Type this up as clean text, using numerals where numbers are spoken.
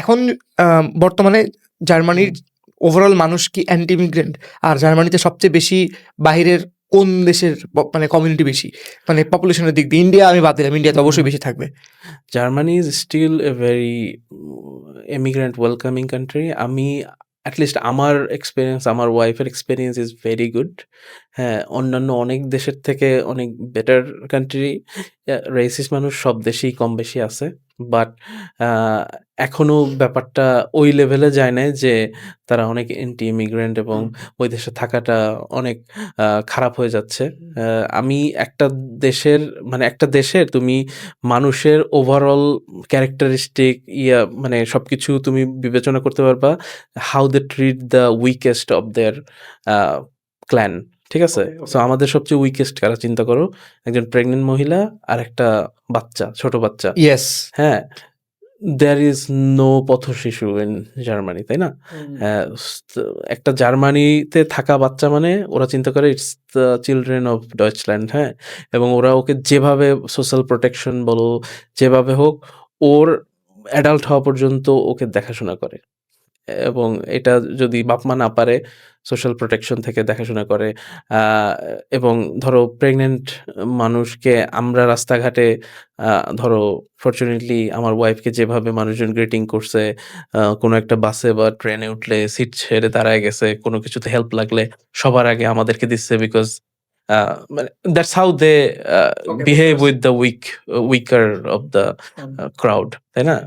এখন বর্তমানে জার্মানির ওভারঅল মানুষ কি অ্যান্টি ইমিগ্রেন্ট? আর জার্মানিতে সবচেয়ে বেশি বাহিরের কোন দেশের মানে কমিউনিটি বেশি, মানে পপুলেশনের দিক দিয়ে? ইন্ডিয়া আমি বাদ দিলাম, ইন্ডিয়াতে অবশ্যই বেশি থাকবে। Germany is still a very immigrant welcoming country. আমি অ্যাটলিস্ট আমার এক্সপিরিয়েন্স, আমার ওয়াইফের এক্সপিরিয়েন্স ইজ ভেরি গুড। হ্যাঁ, অন্যান্য অনেক দেশের থেকে অনেক বেটার কান্ট্রি। রেসিস্ট মানুষ সব দেশেই কম বেশি আছে, বাট এখনও ব্যাপারটা ওই লেভেলে যায় না যে তারা অনেক অ্যান্টি ইমিগ্রেন্ট এবং ওই দেশে থাকাটা অনেক খারাপ হয়ে যাচ্ছে। আমি একটা দেশের তুমি মানুষের ওভারঅল ক্যারেক্টারিস্টিক মানে সবকিছু তুমি বিবেচনা করতে পারবা, how they treat the weakest of their clan. ঠিক আছে? সো আমাদের সবচেয়ে উইকেস্ট কারা চিন্তা করো, একজন প্রেগনেন্ট মহিলা আর একটা বাচ্চা, ছোট বাচ্চা। ইয়েস, হ্যাঁ, দেয়ার ইজ নো পথশিশু ইন জার্মানি, তাই না? একটা জার্মানিতে থাকা বাচ্চা মানে ওরা চিন্তা করে it's the children of Deutschland. হ্যাঁ, এবং ওরা ওকে যেভাবে সোশ্যাল প্রোটেকশন বলো, যেভাবে হোক, ওর অ্যাডাল্ট হওয়া পর্যন্ত ওকে দেখাশোনা করে। এবং এটা যদি বাপ মা না পারে, সোশ্যাল প্রোটেকশন থেকে দেখাশোনা করে। এবং ধরো প্রেগনেন্ট মানুষকে আমরা রাস্তাঘাটে ধরো ফরচুনেটলি আমার ওয়াইফকে যেভাবে মানুষজন গ্রিটিং করছে, কোনো একটা বাসে বা ট্রেনে উঠলে সিট ছেড়ে দাঁড়ায় গেছে, কোনো কিছুতে হেল্প লাগলে সবার আগে আমাদেরকে দিচ্ছে, বিকজ মানে that's how they behave with the weaker of the crowd, তাই না?